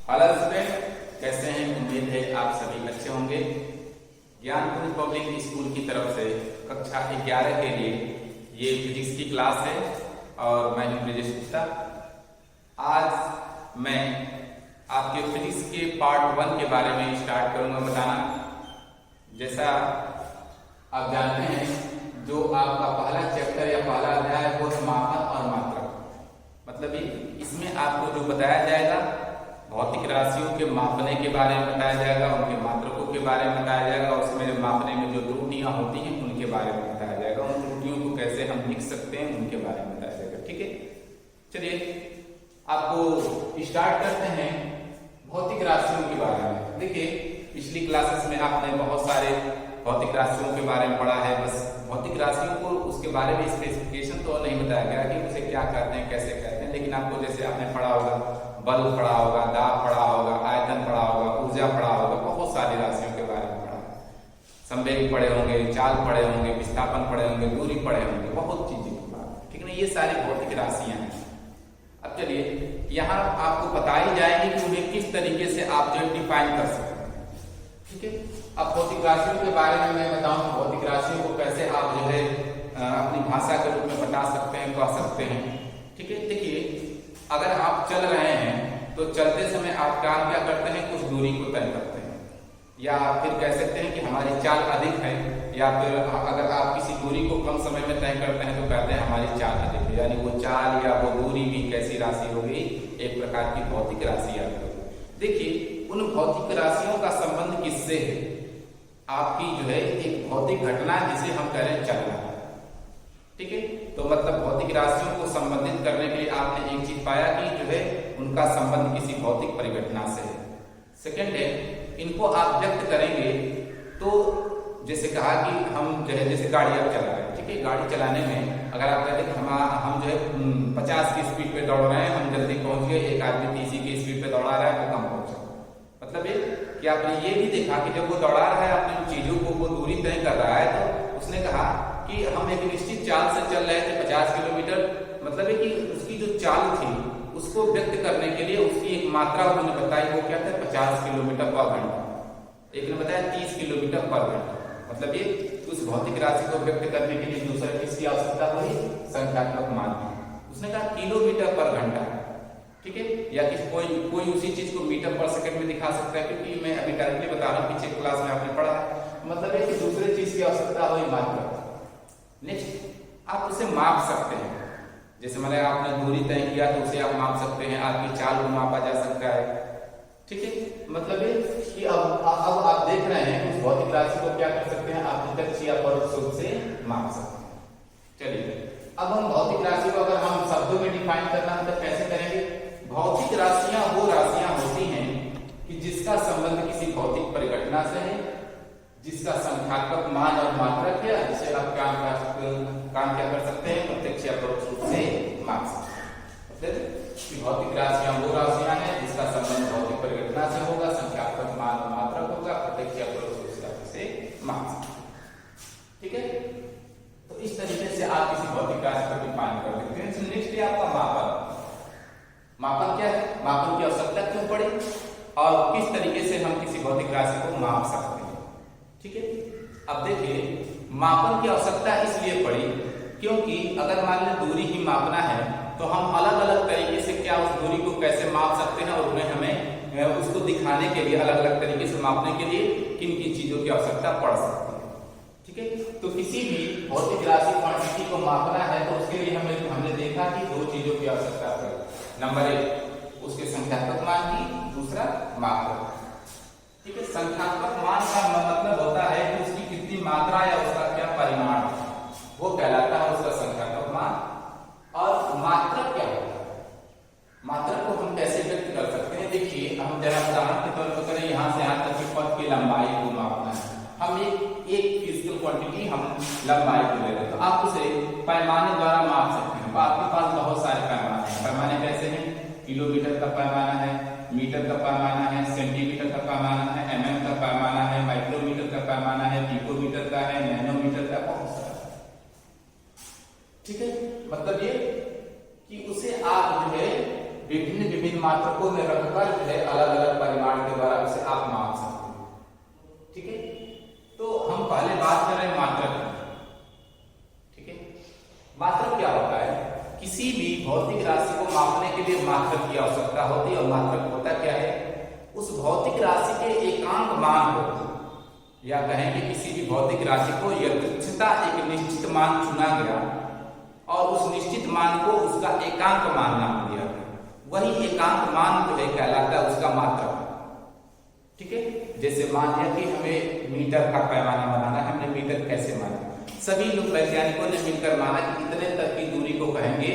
Hello student, कैसे हैं? उम्मीद है आप सभी अच्छे होंगे। ज्ञानपुर पब्लिक स्कूल की तरफ से कक्षा 11 के लिए ये फिजिक्स की क्लास है और मैं हूं ब्रिजेश गुप्ता। आज मैं आपके फिजिक्स के पार्ट 1 के बारे में स्टार्ट करूंगा बताना। जैसा आप जानते हैं, जो आपका पहला चैप्टर या पहला अध्याय है वो मापन और मात्रक। मतलब इसमें आपको जो बताया जाएगा, भौतिक राशियों के मापने के बारे में बताया जाएगा, उनके मात्रकों के बारे में बताया जाएगा, उसमें मापने में जो त्रुटियां होती हैं उनके बारे में बताया जाएगा, उन त्रुटियों को कैसे हम लिख सकते हैं उनके बारे में बताया जाएगा। ठीक है, चलिए आपको स्टार्ट करते हैं भौतिक राशियों के बारे में। देखिए, पिछली क्लासेस में आपने बहुत सारे भौतिक राशियों के बारे में पढ़ा है। बस भौतिक राशियों को उसके बारे में स्पेसिफिकेशन तो नहीं बताया गया कि उसे क्या कहते हैं, कैसे कहते हैं, लेकिन आपको जैसे आपने पढ़ा होगा, बल पढ़ा होगा, दाब पढ़ा होगा, आयतन पढ़ा होगा, ऊर्जा पढ़ा होगा, बहुत सारी राशियों के बारे में पढ़ा। संवेग पढ़े होंगे, चाल पढ़े होंगे, विस्थापन पढ़े होंगे, दूरी पढ़े होंगे, बहुत चीजें की बात। ठीक है ना, ये सारी भौतिक राशियां हैं। अब चलिए यहाँ आपको बताई जाएगी कि उन्हें किस तरीके से आप जो डिफाइन कर सकते हैं। ठीक है, अब भौतिक राशियों के बारे में मैं बताऊं, भौतिक राशियों को कैसे आप जो है अपनी भाषा के रूप में बता सकते हैं, कह सकते हैं। ठीक है, देखिए अगर आप चल रहे हैं तो चलते समय आप क्या करते हैं, कुछ दूरी को तय करते हैं, या फिर कह सकते हैं कि हमारी चाल अधिक है, या फिर अगर आप किसी दूरी को कम समय में तय करते हैं तो कहते हैं हमारी चाल अधिक है। यानी वो चाल या वो दूरी भी कैसी राशि हो गई, एक प्रकार की भौतिक राशि आ गई। देखिए उन भौतिक राशियों का संबंध किससे है? आपकी जो है एक भौतिक घटना जिसे हम कह रहे हैं चलना। ठीक है, तो मतलब भौतिक राशियों को संबंधित करने के लिए आपने एक चीज पाया कि जो है उनका संबंध किसी भौतिक परिघटना से है। सेकंड है, इनको आप व्यक्त करेंगे तो जैसे कहा कि हम जो है जैसे गाड़ी आप चला रहे हैं। ठीक है, गाड़ी चलाने में अगर आप कहते हैं हम जो है 50 की स्पीड पे दौड़ रहे हैं, हम जल्दी पहुंच गए, एक आदमी 30 की स्पीड पे दौड़ा रहा है तो कम पहुंचा। मतलब ये कि आपने ये भी देखा कि जब वो दौड़ा रहा है अपनी चीजों को, वो दूरी तय कर रहा है, तो उसने कहा कि हम एक निश्चित चाल से चल रहे थे 50 किलोमीटर। मतलब है कि उसकी जो चाल थी उसको व्यक्त करने के लिए उसकी एक मात्रा उन्होंने बताई, वो क्या था, 50 किलोमीटर पर घंटा। एक ने बताया 30 किलोमीटर पर घंटा। मतलब ये उस भौतिक राशि को व्यक्त करने के लिए दूसरा किसकी आवश्यकता हुई, संख्यात्मक मान की। उसने कहा किलोमीटर पर घंटा। ठीक है, या कि कोई उसी चीज को मीटर पर सेकंड में दिखा सकता है, क्योंकि मैं अभी डायरेक्टली बता रहा हूँ, पीछे क्लास में आपने पढ़ा। मतलब है कि दूसरे चीज की आवश्यकता हुई मात्रा। नेक्स्ट, आप उसे माप सकते हैं। जैसे मैंने आपने दूरी तय किया तो उसे आप माप सकते हैं, आपकी चाल को मापा जा सकता है। ठीक है, मतलब ये कि अब आप देख रहे हैं उस भौतिक राशि को क्या कर सकते हैं, आप प्रत्यक्ष या परोक्ष रूप से माप सकते हैं। चलिए अब हम भौतिक राशि को अगर हम शब्दों में डिफाइन करना है तो कैसे करेंगे? भौतिक राशियां वो राशियां होती हैं कि जिसका संबंध किसी भौतिक परिघटना से है, जिसका संख्यात्मक मान और मात्रक है, जिसे आप काम क्या कर सकते हैं, प्रत्यक्ष या परोक्ष रूप से माप सकते हैं। मतलब कि भौतिक राशियां वो राशियां हैं जिसका संबंध भौतिक परिघटना से होगा, संख्यात्मक मान और मात्रक होगा, प्रत्यक्ष या परोक्ष रूप से आप इसे माप सकते हैं। ठीक है, तो इस तरीके से आप किसी भौतिक राशि को डिफाइन कर सकते हैं। नेक्स्ट है आपका मापन। मापन क्या है, मापन की आवश्यकता क्यों पड़ी और किस तरीके से हम किसी भौतिक राशि को माप सकते हैं। ठीक है, अब देखिए मापन की आवश्यकता इसलिए पड़ी क्योंकि अगर मान लें दूरी ही मापना है तो हम अलग अलग तरीके से क्या उस दूरी को कैसे माप सकते हैं, और उन्हें हमें उसको दिखाने के लिए अलग अलग तरीके से मापने के लिए किन किन चीजों की आवश्यकता पड़ सकती है। ठीक है, तो किसी भी भौतिक राशि क्वांटिटी को मापना है तो उसके लिए हमने देखा कि दो चीजों की आवश्यकता पड़ी। नंबर एक, उसके संख्यात्मक मान की, दूसरा मात्रक। ठीक है, संख्यात्मक मान का मतलब होता है कि उसकी कितनी मात्रा या उसका क्या परिमाण है, वो कहलाता है उसका संख्यात्मक मान। और मात्रक क्या होता है, मात्रक को हम कैसे व्यक्त कर सकते हैं? देखिए हम जरा उदाहरण के तौर पर करें, यहाँ से यहाँ तक के पथ की लंबाई को मापना है, हम एक फिजिकल क्वांटिटी हम लंबाई को ले रहे हैं, तो आप उसे पैमाने द्वारा माप सकते हैं। आपके पास बहुत सारे पैमाने हैं। पैमाने कैसे हैं? किलोमीटर का पैमाना है, मीटर का पैमाना है, सेंटीमीटर का पैमाना है, mm का पैमाना है, माइक्रोमीटर का पैमाना है, पिकोमीटर का है, नैनोमीटर का, बहुत सारा। ठीक है, मतलब ये कि उसे आप जो है विभिन्न मात्रकों में रखकर जो है अलग अलग परिमाण के द्वारा उसे आप माप सकते हो। ठीक है, तो हम पहले बात कर रहे हैं मात्रक की। ठीक है, मात्रक क्या होता है? किसी भी भौतिक राशि को मापने के लिए मात्रक की आवश्यकता होती है। और मात्रक होता क्या है? उस भौतिक राशि के एकांक मान को, या कहें कि किसी भी भौतिक राशि को यादृच्छिकता एक निश्चित मान चुना गया और उस निश्चित मान को उसका एकांक मान नाम दिया गया, वही एकांक मान जो है कहलाता है उसका मात्रक। ठीक है, जैसे मान लिया कि हमें मीटर का पैमाना बनाना है, हमने मीटर कैसे माना? सभी लोग वैज्ञानिकों ने मिलकर माना कि इतने तक की दूरी को कहेंगे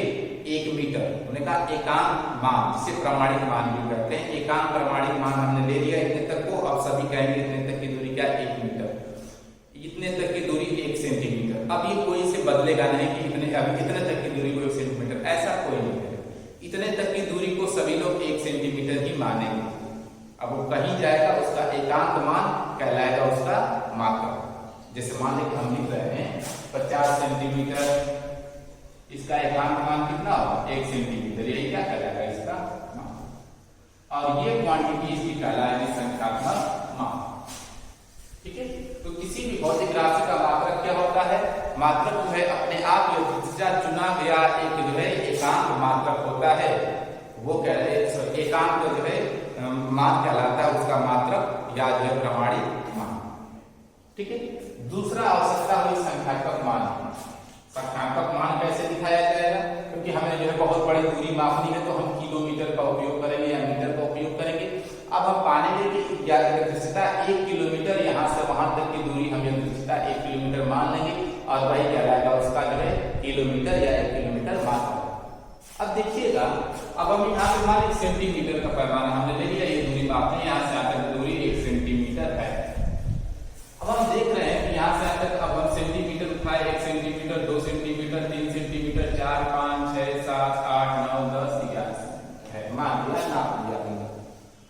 1 मीटर। उन्होंने कहा एकांक मान, जिसे प्रामाणिक मान भी कहते हैं, एकांक प्रामाणिक मान हमने ले लिया इतने तक को। अब सभी कहेंगे इतने तक की दूरी क्या? 1 मीटर। इतने तक की दूरी 1 सेंटीमीटर। अब ये कोई से बदलेगा नहीं कि अभी इतने तक की दूरी को 1 सेंटीमीटर, ऐसा कोई नहीं है। इतने तक की दूरी को सभी लोग 1 सेंटीमीटर ही मानेंगे। अब वो कहीं जाएगा उसका एकांक मान कहलाएगा उसका मात्रक। जैसे मान लें कि हम लिख रहे हैं 50 सेंटीमीटर, इसका एकांक मान कितना होगा? 1 सेंटीमीटर। यही क्या कहलाएगा? इसका मान। और ये क्वांटिटी इसकी कहलाएगी संख्यात्मक मान। ठीक है, तो किसी भी भौतिक राशि का मात्रक क्या होता है? मात्रक जो है अपने आप चुना गया एक जो है एकांक मात्रक होता है, वो कहते एकांक जो है मान कहलाता है उसका मात्रक या जो है प्रमाणिक मान। ठीक है, दूसरा आवश्यकता हुई संख्यात्मक मान। संख्यात्मक मान कैसे दिखाया जाएगा? क्योंकि हमें जो है बहुत बड़ी दूरी मापनी है तो हम किलोमीटर का उपयोग करेंगे या मीटर का उपयोग करेंगे। अब हम पाएंगे कि यादृच्छिकता 1 किलोमीटर, यहाँ से वहां तक की दूरी हम यादृच्छिकता 1 किलोमीटर मान लेंगे और वही कहलाएगा उसका जो है किलोमीटर या 1 किलोमीटर मान। अब देखिएगा, अब हम यहाँ पे मान 1 सेंटीमीटर का पैमाना हमने ले लिया, ये दूरी मापनी है, यहाँ से यहाँ तक दूरी 1 सेंटीमीटर है। अब हम देख रहे हैं कि यहाँ से यहाँ तक अब हम सेंटीमीटर उठाए, 1 सेंटीमीटर, 2 सेंटीमीटर, 3 सेंटीमीटर, 4, 5, 6, 7, 8, 9, 10, 11 है, मान लिया, नाप लिया।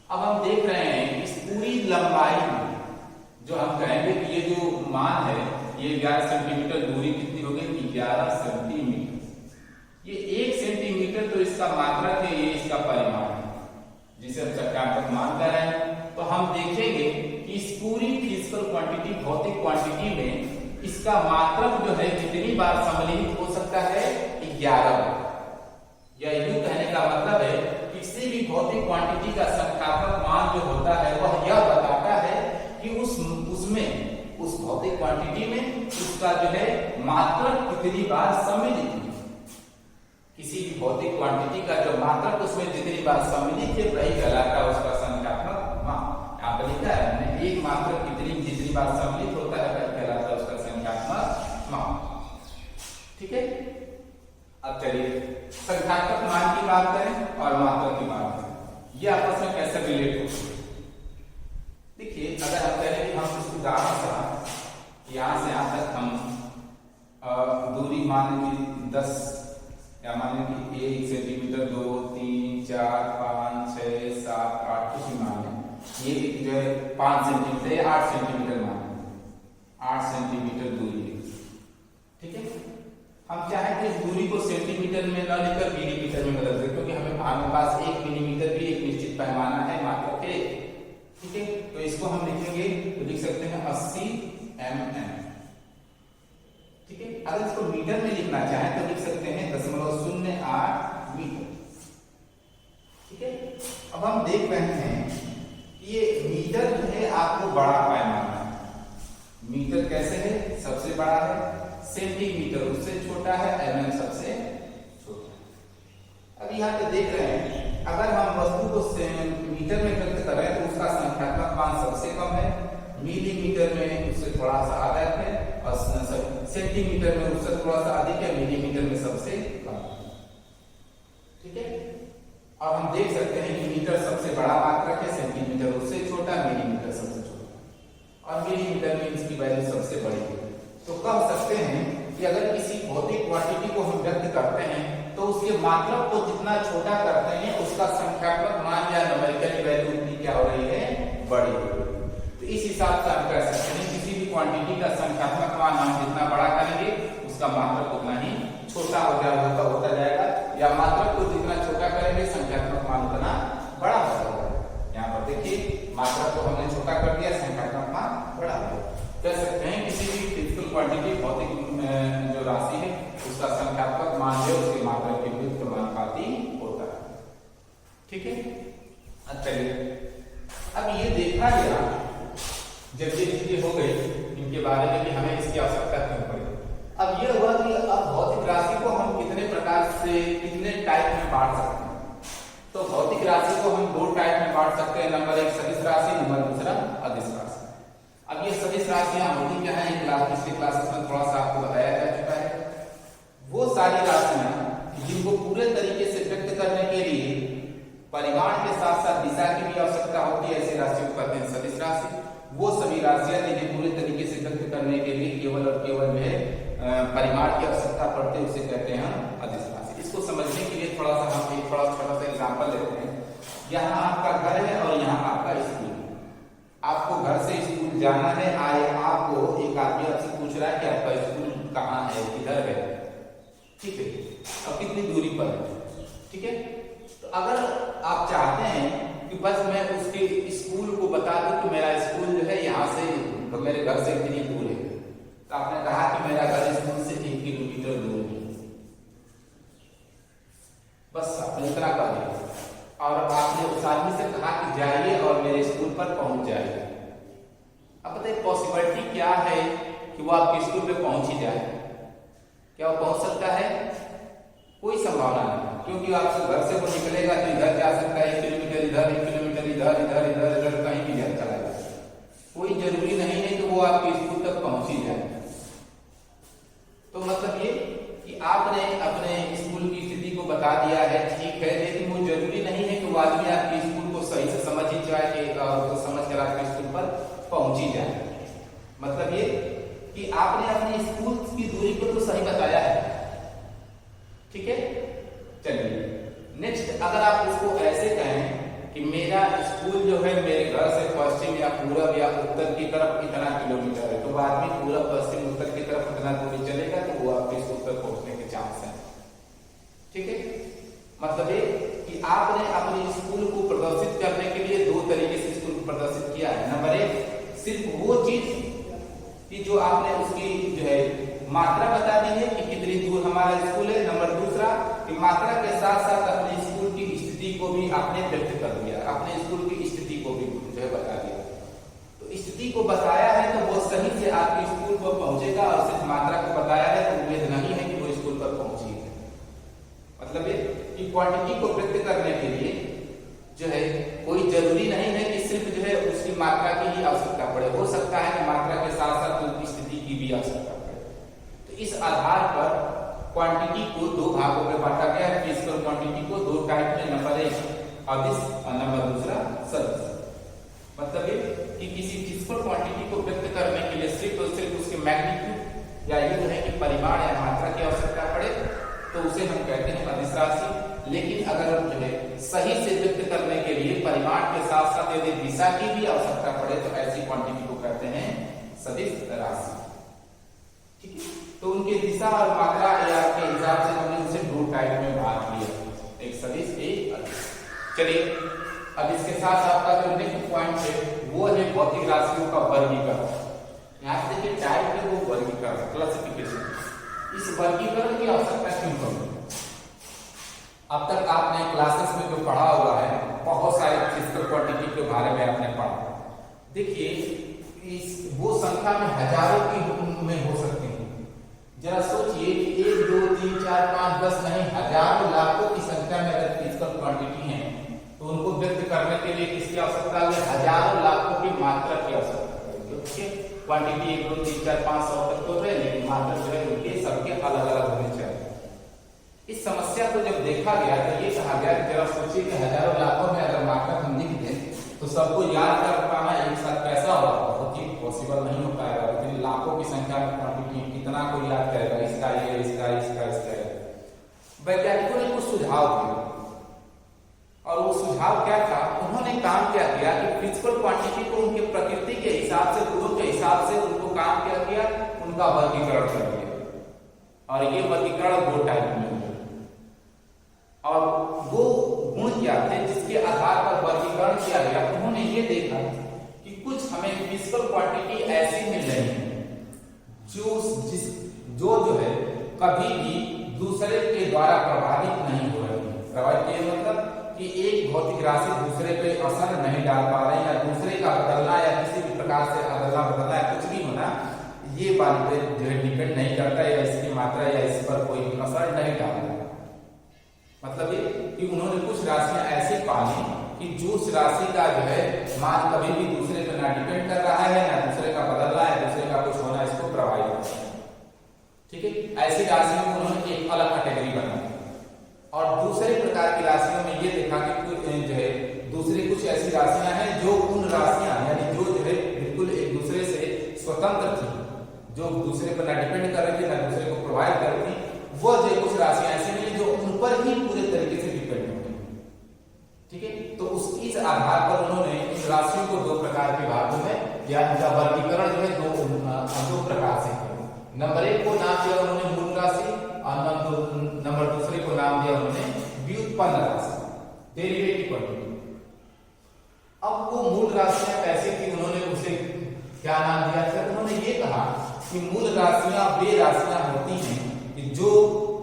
अब हम देख रहे हैं इस पूरी लंबाई में जो हम कहेंगे कि ये जो मान है ये 11 सेंटीमीटर, दूरी कितनी हो गई? 11 सेंटीमीटर। ये 1 सेंटीमीटर तो इसका मात्रक है, ये इसका परिमाण है, जिसे हम संख्यात्मक मान कह रहे हैं। तो हम देखेंगे कि इस पूरी फिजिकल क्वांटिटी, भौतिक क्वांटिटी में इसका मात्रक जो है कितनी बार सम्मिलित हो सकता है? 11 बार। या यूं कहने का मतलब है किसी भी भौतिक क्वांटिटी का संख्यात्मक मान जो होता है वह यह बताता है कि उसमें उस भौतिक क्वांटिटी में उसका जो है मात्रक कितनी बार सम्मिलित है। किसी भी भौतिक क्वांटिटी का जो मात्रक उसमें जितनी बार सम्मिलित है वही कहलाता है उसका संख्यात्मक मान। यहाँ पर लिखा है हमने, एक मात्रक जितनी बार सम्मिलित होता है वही कहलाता है उसका संख्यात्मक मान। ठीक है, अब चलिए संख्यात्मक मान की बात करें और मात्रक की बात करें, ये आपस में कैसे रिलेट होते हैं? देखिए, अगर हम कहें कि हम इस उदाहरण से यहाँ से यहाँ तक हम दूरी मान ली 10 या मान ली 1 सेंटीमीटर, 2, 3, 4, 5, 6, 7, 8 कुछ भी मान लें, ये जो है 5 सेंटीमीटर या 8 सेंटीमीटर मान लें, 8 सेंटीमीटर दूरी है। ठीक है, हम चाहें कि इस दूरी को सेंटीमीटर में न लेकर मिलीमीटर में बदल दें, क्योंकि हमारे पास 1 मिलीमीटर भी एक निश्चित पैमाना है मात्रक के। ठीक है, तो इसको हम लिखेंगे तो लिख सकते हैं 80 mm। ठीक है, अगर इसको मीटर में लिखना चाहें तो लिख सकते हैं 0.08 मीटर। ठीक है, अब हम देख रहे हैं ये मीटर जो है आपको बड़ा पैमाना है। मीटर कैसे है? सबसे बड़ा है, सेंटीमीटर उससे छोटा है, mm सबसे छोटा है। अब यहाँ पे देख रहे हैं अगर हम वस्तु को मीटर में व्यक्त कर रहे हैं तो उसका संख्यात्मक मान सबसे कम है, मिलीमीटर में उससे थोड़ा सा अधिक है और सेंटीमीटर में उससे थोड़ा सा अधिक है, मिलीमीटर में सबसे कम। ठीक है, और हम देख सकते हैं कि मीटर सबसे बड़ा मात्रक है, सेंटीमीटर उससे छोटा, मिलीमीटर सबसे छोटा और मिलीमीटर में इसकी वैल्यू सबसे बड़ी है। तो कह सकते हैं कि अगर किसी भौतिक क्वांटिटी को हम व्यक्त करते हैं तो उसके मात्रक को जितना छोटा करते हैं उसका संख्यात्मक मान या न्यूमेरिकल वैल्यू उतनी क्या हो रही है? बड़ी हो रही है। तो इस हिसाब से आप कह सकते हैं किसी भी क्वांटिटी का संख्यात्मक मान हम जितना बड़ा करेंगे उसका मात्रक उतना ही छोटा होता जाएगा, या मात्रक को जितना छोटा करेंगे संख्यात्मक मान उतना बड़ा होता जाएगा। मात्रा को हमने छोटा कर दिया, संख्यात्मक मान बढ़ा दिया। कह सकते हैं किसी भी फिजिकल क्वांटिटी भौतिक जो राशि है उसका संख्यात्मक मान जो उसकी मात्रा के विरुद्ध समानुपाती होता है। ठीक है, अब चलिए अब ये देखा गया जब ये चीजें हो गई इनके बारे में कि हमें इसकी आवश्यकता क्यों पड़ी। अब ये हुआ कि अब भौतिक राशि को हम कितने प्रकार से कितने टाइप में बांट सकते हैं। तो भौतिक राशि को हम दो टाइप में बांट सकते हैं, नंबर एक सदिश राशि, नंबर दूसरा अदिश राशि। अब ये सदिश राशियां होती क्या है, पिछले क्लासेस में थोड़ा सा आपको बताया जा चुका है। वो सारी राशियां जिनको पूरे तरीके से व्यक्त करने के लिए परिमाण के साथ साथ दिशा की भी आवश्यकता होती है, ऐसी राशियों को कहते हैं सदिश राशि। वो सभी राशियां जिन्हें पूरे तरीके से व्यक्त करने के लिए केवल और केवल जो है परिमाण की आवश्यकता पड़ती है उसे कहते हैं अदिश राशि। इसको समझने के लिए थोड़ा सा हम एक थोड़ा छोटा सा एग्जांपल लेते हैं। यहाँ आपका घर है और यहाँ आपका स्कूल है। आपको घर से स्कूल जाना है, आए आपको एक आदमी आपसे पूछ रहा है कि आपका स्कूल कहाँ है, किधर है। ठीक है, अब कितनी दूरी पर है। ठीक है, तो अगर आप चाहते हैं कि बस मैं उसके स्कूल को बता दूं कि मेरा स्कूल जो है यहाँ से तो मेरे घर से इतनी दूर है, तो आपने कहा कि मेरा घर स्कूल से 1 किलोमीटर दूर है, बस आपने इतना कह दिया और आपने उस आदमी से कहा कि जाइए और मेरे स्कूल पर पहुंच जाइए। अब बताइए पॉसिबिलिटी क्या है कि वो आपके स्कूल पे पहुंच ही जाए? क्या वो पहुंच सकता है? कोई संभावना नहीं, क्योंकि आपसे घर से वो निकलेगा तो इधर जा सकता है 1 किलोमीटर इधर, 1 किलोमीटर इधर, इधर इधर इधर कहीं भी चला जाए। कोई जरूरी नहीं है कि वो आपके स्कूल तक पहुंच ही जाए। तो मतलब ये कि आपने अपने स्कूल की स्थिति को बता दिया है, ठीक है, लेकिन वो जरूरी नहीं है कि वो आदमी आपके स्कूल को सही से समझ ही जाए कि तो समझ कर आपके स्कूल पर पहुंच ही जाए। मतलब ये कि आपने अपने स्कूल की दूरी को तो सही बताया है। ठीक है, चलिए नेक्स्ट अगर आप उसको ऐसे कहें कि मेरा स्कूल जो है मेरे घर से पश्चिम या पूरब या उत्तर की तरफ इतना किलोमीटर है, तो वो आदमी पूरब पश्चिम उत्तर की तरफ इतना दूरी चलेगा तो वो आपके स्कूल तक पहुंचने के चांस है। ठीक है, मतलब ये कि आपने अपने स्कूल को प्रदर्शित करने के लिए दो तरीके से स्कूल को प्रदर्शित किया है। नंबर एक, सिर्फ वो चीज कि जो आपने उसकी जो है मात्रा बता दी है कि कितनी दूर हमारा स्कूल है। नंबर दूसरा कि मात्रा के साथ साथ अपने स्कूल की स्थिति को भी आपने व्यक्त कर दिया, अपने स्कूल की स्थिति को भी जो है बता दिया। तो स्थिति को बताया है तो वो सही से आपके स्कूल पर पहुंचेगा, और सिर्फ मात्रा को बताया है तो उम्मीद नहीं है कि वो स्कूल पर पहुंची है। मतलब ये कि क्वांटिटी को व्यक्त करने के लिए जो है कोई जरूरी नहीं है कि सिर्फ जो है उसकी मात्रा की ही आवश्यकता पड़े, हो सकता है कि मात्रा के साथ साथ उनकी स्थिति की भी आवश्यकता पड़े। तो इस आधार पर क्वांटिटी को दो भागों में बांटा गया है। फिजिकल क्वांटिटी को दो टाइप में, नंबर एक अदिश और नंबर दूसरा सदिश। मतलब ये कि किसी फिजिकल क्वांटिटी को व्यक्त करने के लिए सिर्फ और सिर्फ उसके मैग्नीट्यूड या ये है कि परिमाण या मात्रा की आवश्यकता पड़े तो उसे हम कहते हैं अदिश राशि। लेकिन अगर जो है सही से व्यक्त करने के लिए परिमाण के साथ साथ यदि दिशा की भी आवश्यकता पड़े तो ऐसी क्वांटिटी को कहते हैं सदिश राशि। ठीक है, तो उनके दिशा और मात्रा या के हिसाब से हमने उसे दो टाइप में बांट लिया, एक सदिश एक अदिश। चलिए अब इसके साथ आपका जो नेक्स्ट पॉइंट है वो है भौतिक राशियों का वर्गीकरण। यहाँ पे देखिए टाइप है वो वर्गीकरण, क्लासिफिकेशन। इस वर्गीकरण की आवश्यकता क्यों पड़ी? अब तक आपने क्लासेस में जो पढ़ा हुआ है बहुत सारे फिजिकल क्वांटिटी के बारे में आपने पढ़ा। देखिए वो संख्या में हजारों की में हो सकती है। जरा सोचिए कि 1 2 3 4 5 10 नहीं, हजारों लाखों की संख्या में अगर फिजिकल क्वांटिटी है तो उनको व्यक्त करने के लिए किसकी आवश्यकता है? हजारों लाखों की मात्रा की आवश्यकता है। क्योंकि क्वांटिटी 1 2 3 4 5 100 तक तो है, लेकिन मात्रा जो है उनके सबके अलग अलग होने चाहिए। इस समस्या को जब देखा गया तो ये कहा गया कि जरा सोचिए कि हजारों लाखों में अगर मात्रा हम लिख दें तो सबको याद कर पाना एक साथ कैसा होगा? बहुत ही पॉसिबल नहीं हो पाएगा। लेकिन लाखों की संख्या में क्वांटिटी कितना को याद करेगा? इसका ये, इसका इसका इसका। वैज्ञानिकों ने कुछ सुझाव दिए और वो सुझाव क्या था? उन्होंने काम क्या किया कि फिजिकल क्वांटिटी को उनके प्रकृति के हिसाब से, गुणों के हिसाब से उनको काम क्या किया? उनका वर्गीकरण कर दिया। और ये वर्गीकरण दो टाइप में, और वो गुण क्या थे जिसके आधार पर वर्गीकरण किया गया? उन्होंने ये देखा प्रिंसिपल क्वांटिटी ऐसी मिल रही है जो है कभी भी दूसरे के द्वारा प्रभावित नहीं हो रही है। प्रभावित ये मतलब कि एक भौतिक राशि दूसरे पे असर नहीं डाल पा रही या दूसरे का बदलना या किसी भी प्रकार से बदलना या कुछ भी होना ये बात पे जो है डिपेंड नहीं करता या इसकी मात्रा या इस पर कोई असर नहीं डालता। मतलब ये कि उन्होंने कुछ राशियां ऐसी पाली कि जो उस राशि का जो है मान कभी भी दूसरे पर ना डिपेंड कर रहा है ना दूसरे का बदल रहा है, दूसरे का कुछ होना इसको प्रभावित कर रहा है। ठीक है, ऐसी राशियों को उन्होंने एक अलग कैटेगरी बनाई और दूसरे प्रकार की राशियों में ये देखा कि जो है दूसरी कुछ ऐसी राशियां हैं जो उन राशियां यानी जो है बिल्कुल एक दूसरे से स्वतंत्र थी, जो दूसरे पर ना डिपेंड कर रही थी ना दूसरे को प्रभावित कर रही थी। वो जो कुछ राशियां ऐसी मिली जो उन पर ही पूरे तरीके से डिपेंड होती। ठीक है, तो इस आधार पर उन्होंने इन राशियों को दो प्रकार के भागों में या इनका वर्गीकरण जो है दो प्रकार से किया। नंबर एक को नाम दिया उन्होंने मूल राशि और नंबर दूसरे को नाम दिया उन्होंने व्युत्पन्न राशि, डेरिवेटिव क्वांटिटी। अब वो मूल राशियां कैसी थी, उन्होंने उसे क्या नाम दिया? फिर उन्होंने ये कहा कि मूल राशियां वे राशियां होती हैं कि जो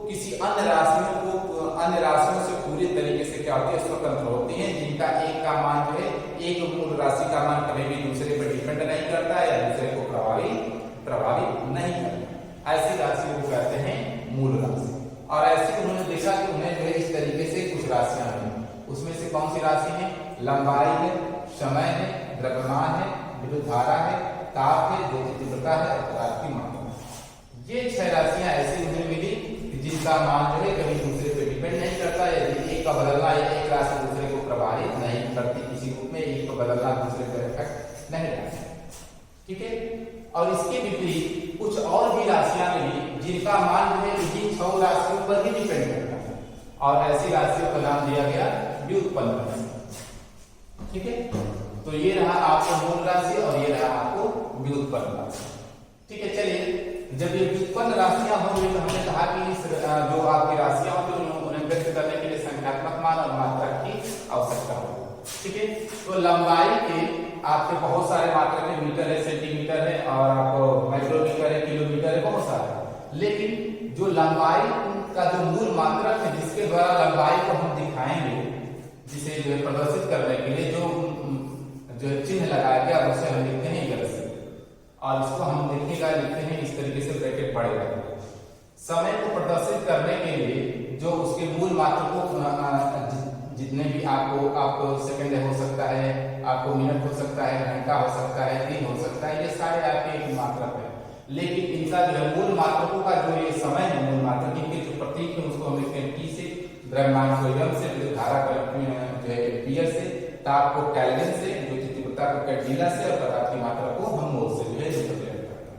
किसी अन्य राशियों से पूरे तरीके से क्या होती है, स्वतंत्र होती हैं, जिनका एक का मान जो है एक मूल राशि का मान कभी भी दूसरे पर डिपेंड नहीं करता या दूसरे को प्रभावित नहीं करता। ऐसी राशि को कहते हैं मूल राशि। और ऐसे उन्होंने देखा कि उन्हें जो है इस तरीके से कुछ राशियां हैं। उसमें से कौन सी राशि है? लंबाई है, समय है, द्रव्यमान है, विद्युत धारा है, ताप है, ज्योति तीव्रता है और पदार्थ की मात्रा। ये 6 राशियां ऐसी उन्हें मिली जिनका मान जो है कभी दूसरे पे डिपेंड नहीं करता या एक का बदलना या एक राशि दूसरे को प्रभावित नहीं करती किसी रूप में, एक का बदलना दूसरे पर इफेक्ट नहीं डालता। ठीक है, और इसके विपरीत कुछ और भी राशियां मिली जिनका मान जो है इन्हीं 6 राशियों पर ही डिपेंड करता है और ऐसी राशियों का नाम दिया गया व्युत्पन्न राशि। ठीक है, तो ये रहा आपको मूल राशि और ये रहा आपको व्युत्पन्न राशि। ठीक है, चलिए जब ये व्युत्पन्न राशियां होंगी तो हमने कहा कि इस जो आपकी राशियां होती है उन्हें व्यक्त करने के लिए संख्यात्मक मान और मात्रा की आवश्यकता होगी। ठीक है, तो लंबाई के आपके बहुत सारे मात्रा के मीटर है, सेंटीमीटर है और आपको माइक्रोमीटर है, किलोमीटर है, बहुत सारे। लेकिन जो लंबाई का जो मूल मात्रक है जिसके द्वारा लंबाई को हम दिखाएंगे, जिसे जो है प्रदर्शित करने के लिए जो चिन्ह लगाया गया उसे हम लिखते हैं गलत से और इसको हम लिखते हैं इस तरीके से ब्रैकेट बड़े करके। समय को प्रदर्शित करने के लिए जो उसके मूल मात्रकों जितने भी आपको सेकंड हो सकता है, आपको मिनट हो सकता है, घंटा हो सकता है, दिन हो सकता है, ये सारे आपके एक मात्रक है। लेकिन इनका जो है मूल मात्रकों का जो ये समय है, मूल मात्रक इनके जो प्रतीक है उसको हम लिखते हैं टी से, द्रव्यमान को एम से, विद्युत धारा को जो है एम्पीयर से, ताप को केल्विन से, ज्योति तीव्रता को कैंडिला से और पदार्थ की मात्रा को हम मोल से जो है रिप्रेजेंट करते हैं।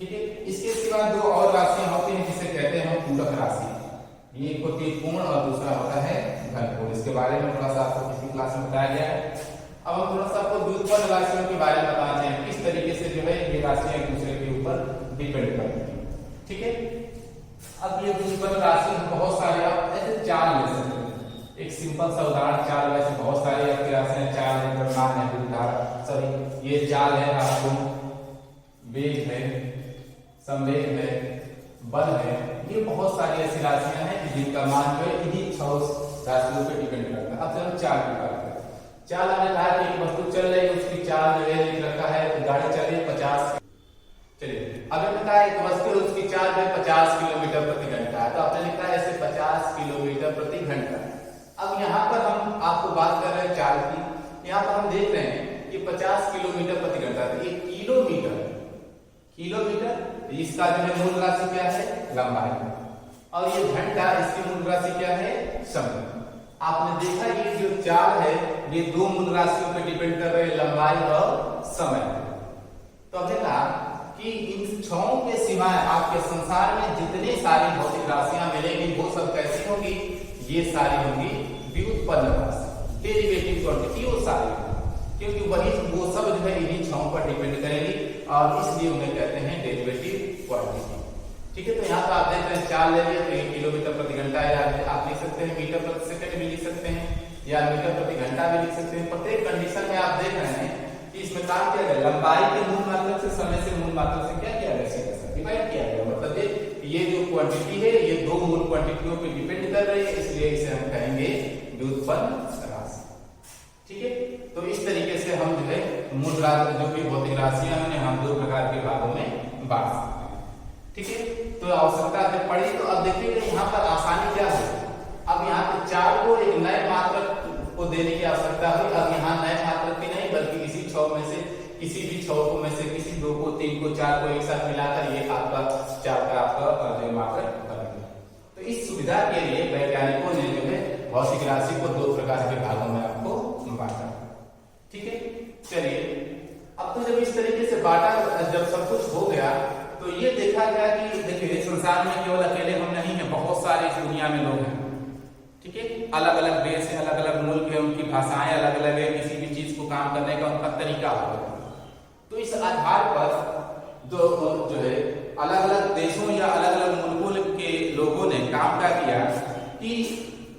ठीक है, इसके सिवा दो और राशियां होती हैं जिसे कहते हैं पूरक राशि। ये एक होती है पूर्ण और दूसरा होता है घनपूर्ण। इसके बारे में थोड़ा सा आपको पिछली क्लास में बताया गया है। अब हम थोड़ा सा आपको व्युत्पन्न राशियों के बारे में बताना चाहेंगे, किस तरीके से जो है ये राशियां एक दूसरे के ऊपर डिपेंड करती हैं। ठीक है, अब ये व्युत्पन्न राशि बहुत सारे आप ऐसे चाल ले सकते हैं। एक सिंपल सा उदाहरण चाल, वैसे बहुत सारे आपकी राशियां चाल है, द्रव्यमान है, विद्युत धारा, सॉरी ये चाल है, आपको वेग है, संवेग है, बल है, ये बहुत सारी ऐसी राशियां हैं जिनका मान जो है इन्हीं 6 राशियों पे डिपेंड करता है। अब चलो चाल की बात करें। चाल हमने कहा कि एक वस्तु चल रही है, उसकी चाल जो है लिख रखा है, गाड़ी चल रही है 50। चलिए अगर लिखा है एक वस्तु उसकी चाल जो है 50 किलोमीटर प्रति घंटा है, तो आपने लिखा है ऐसे 50 किलोमीटर प्रति घंटा। अब यहाँ पर हम आपको बात कर रहे हैं चाल की। यहाँ पर हम देख रहे हैं कि 50 किलोमीटर प्रति घंटा, तो एक किलोमीटर इसका जो है मूल राशि क्या है? लंबाई। और ये घंटा इसकी मूल राशि क्या है? समय। आपने देखा ये जो चाल है ये दो मूल राशियों पे डिपेंड कर रहे हैं, लंबाई और समय। तो हमने कहा कि इन 6 के सिवाय आपके संसार में जितनी सारी भौतिक राशियां मिलेंगी वो सब कैसी होंगी? ये सारी होंगी व्युत्पन्न राशि, डेरिवेटिव क्वांटिटी, वो सारी, क्योंकि वही वो सब जो है इन्हीं 6 पर डिपेंड करेंगी और इसलिए उन्हें कहते हैं डेरिवेटिव क्वांटिटी। ठीक है, तो यहाँ पर आप देख रहे हैं चाल ले लिया, तो ये किलोमीटर प्रति घंटा या आप लिख सकते हैं मीटर प्रति सेकंड भी लिख सकते हैं या मीटर प्रति घंटा भी लिख सकते हैं। प्रत्येक कंडीशन में आप देख रहे हैं कि इसमें इसमें काम किया गया, लंबाई के मूल मात्रक से समय से मूल मात्रक से क्या किया गया, सीधा सा डिवाइड किया गया। मतलब ये जो क्वांटिटी है ये दो मूल क्वांटिटियों पे डिपेंड कर रही है, इसलिए इसे हम कहेंगे व्युत्पन्न राशि। ठीक है, तो इस तरीके से हम जो है मूल राशि जो भी भौतिक राशियां हैं हम दो प्रकार के भागों में बांट सकते हैं। ठीक है, तो आवश्यकता जब पड़ी तो अब देखिए यहाँ पर आसानी क्या है, अब यहाँ पे 4 को एक नए मात्रक को देने की आवश्यकता हुई। अब यहाँ नए मात्रक की नहीं बल्कि इसी 6 में से किसी भी 6 को में से किसी 2 को 3 को 4 को एक साथ मिलाकर ये आपका 4 का आपका जो मात्रक बनेगा। तो इस सुविधा के लिए वैज्ञानिकों ने जो है भौतिक राशि को 2 प्रकार के भागों में आपको बांटा। ठीक है, चलिए अब तो जब इस तरीके से बांटा, जब सब कुछ हो गया तो ये देखा गया कि देखिए संसार में केवल अकेले हम नहीं है, बहुत सारे इस दुनिया में लोग हैं। ठीक है, अलग अलग देश है, अलग अलग मुल्क है, उनकी भाषाएं अलग अलग है, किसी भी चीज को काम करने का उनका तरीका होता है। तो इस आधार पर जो है अलग अलग देशों या अलग अलग मुल्कों के लोगों ने काम क्या किया कि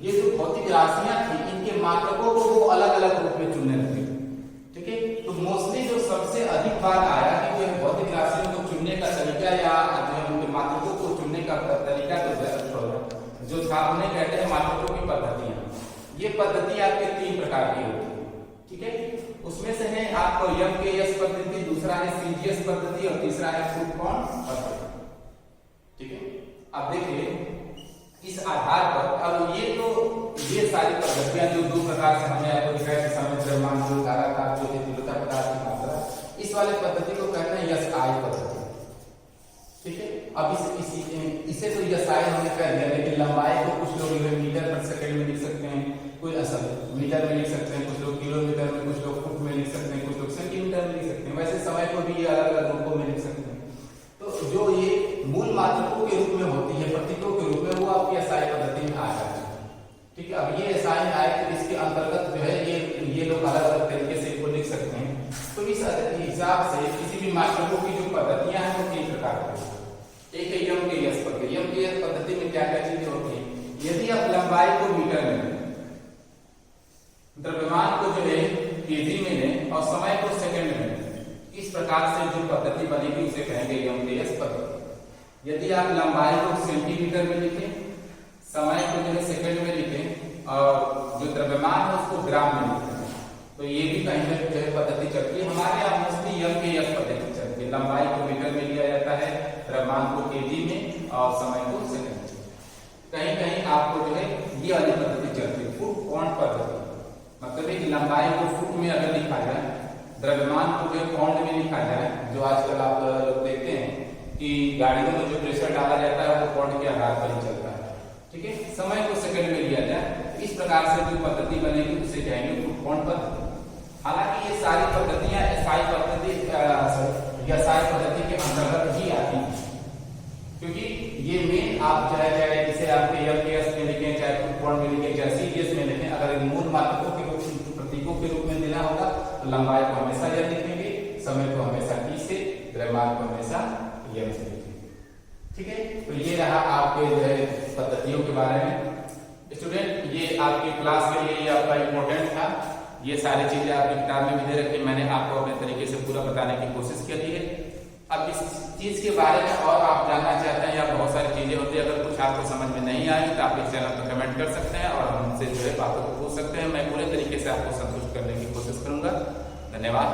ये जो भौतिक राशियां थी इनके मात्रकों को वो अलग अलग रूप में चुनने लगे। ठीक है, तो मोस्टली जो सबसे अधिक बार आया कि जो भौतिक राशियों को चुनने का तरीका या उनके मात्रकों को चुनने का तरीका जो था उन्हें कहते हैं मात्रकों की पद्धतियां। ये पद्धति आपके 3 प्रकार की होती है। ठीक है, उसमें से है आपको MKS पद्धति, दूसरा है CGS पद्धति और तीसरा है फुट बॉन्ड पद्धति। ठीक है, अब देखिए इस आधार पर अब ये सारी पद्धतियां जो 2 प्रकार से हमने आपको दिखाया कि समय, द्रव्यमान, जो धारा, जो तीव्रता, पदार्थ की मात्रा, इस वाले पद्धति को कहते हैं SI पद्धति। ठीक है, अब इसे तो SI हमने कर दिया, लेकिन लंबाई को कुछ लोग मीटर पर सेकंड में लिख सकते हैं, कोई असल मीटर में लिख सकते हैं, कुछ लोग किलोमीटर में, कुछ लोग फुट में लिख सकते हैं, कुछ लोग सेंटीमीटर में लिख सकते हैं। वैसे समय को भी अलग अलग रूपों में लिख सकते हैं। तो जो ये मूल मात्रकों के रूप में होती है, प्रतीकों के रूप में, वो आपकी SI पद्धति में आ जाती है। ठीक है, अब ये SI में आए तो इसके अंतर्गत जो है ये लोग अलग अलग तरीके से इसको लिख सकते हैं। तो इस हिसाब से किसी भी मात्रकों की जो पद्धतियां हैं वो 3 प्रकार की। एक है MKS पद्धति। MKS पद्धति में क्या क्या चीजें होती है, यदि आप लंबाई को मीटर में, द्रव्यमान को जो है केजी में लें और समय को सेकंड में, इस प्रकार से जो पद्धति बनेगी उसे कहेंगे MKS पद्धति। यदि आप लंबाई को सेंटीमीटर में लिखें, समय को जो है सेकंड में लिखें और जो द्रव्यमान है उसको ग्राम में लिखें, तो ये भी कहीं ना जो है पद्धति चलती है। हमारे यहाँ मोस्टली MKS पद्धति चलती है, लंबाई को मीटर में लिया जाता है, द्रव्यमान को केजी में और समय को सेकंड में। कहीं कहीं आपको जो है ये वाली पद्धति चलती है, फुट बॉन्ड पद्धति। मतलब कि लंबाई को फुट में अगर लिखा जाए, द्रव्यमान को जो पौंड में लिखा जाए, जो आजकल आप लोग देखते हैं कि गाड़ियों में जो प्रेशर डाला जाता है वो पौंड के आधार पर ही चलता है। ठीक है, समय को सेकंड में लिया जाए, इस प्रकार से जो पद्धति बनेगी उसे कहेंगे फुट बॉन्ड पद्धति। हालांकि ये सारी पद्धतियां SI पद्धति के अंतर्गत ही आती हैं, क्योंकि ये मेन आप चाहे जिसे आप MKS में लिखें, चाहे फुट बॉन्ड में लिखें, चाहे CGS में लिखें, अगर मूल मात्रकों के प्रतीकों के रूप में देना होगा तो लंबाई को हमेशा यह लिखेंगे, समय को हमेशा T से, द्रव्यमान को हमेशा M से लिखेंगे। ठीक है, तो ये रहा आपके जो है पद्धतियों के बारे में। स्टूडेंट, ये आपकी क्लास के लिए ये आपका इम्पोर्टेंट था। ये सारी चीजें आपकी किताब में भी दे रखी, मैंने आपको अपने तरीके से पूरा बताने की कोशिश की है। अब इस चीज के बारे में और आप जानना चाहते हैं या बहुत सारी चीजें होती है, अगर कुछ आपको समझ में नहीं आई तो आप इस चैनल पर कमेंट कर सकते हैं और हमसे जो है बातों को पूछ सकते हैं। मैं पूरे तरीके से आपको संतुष्ट करने की कोशिश करूंगा। धन्यवाद।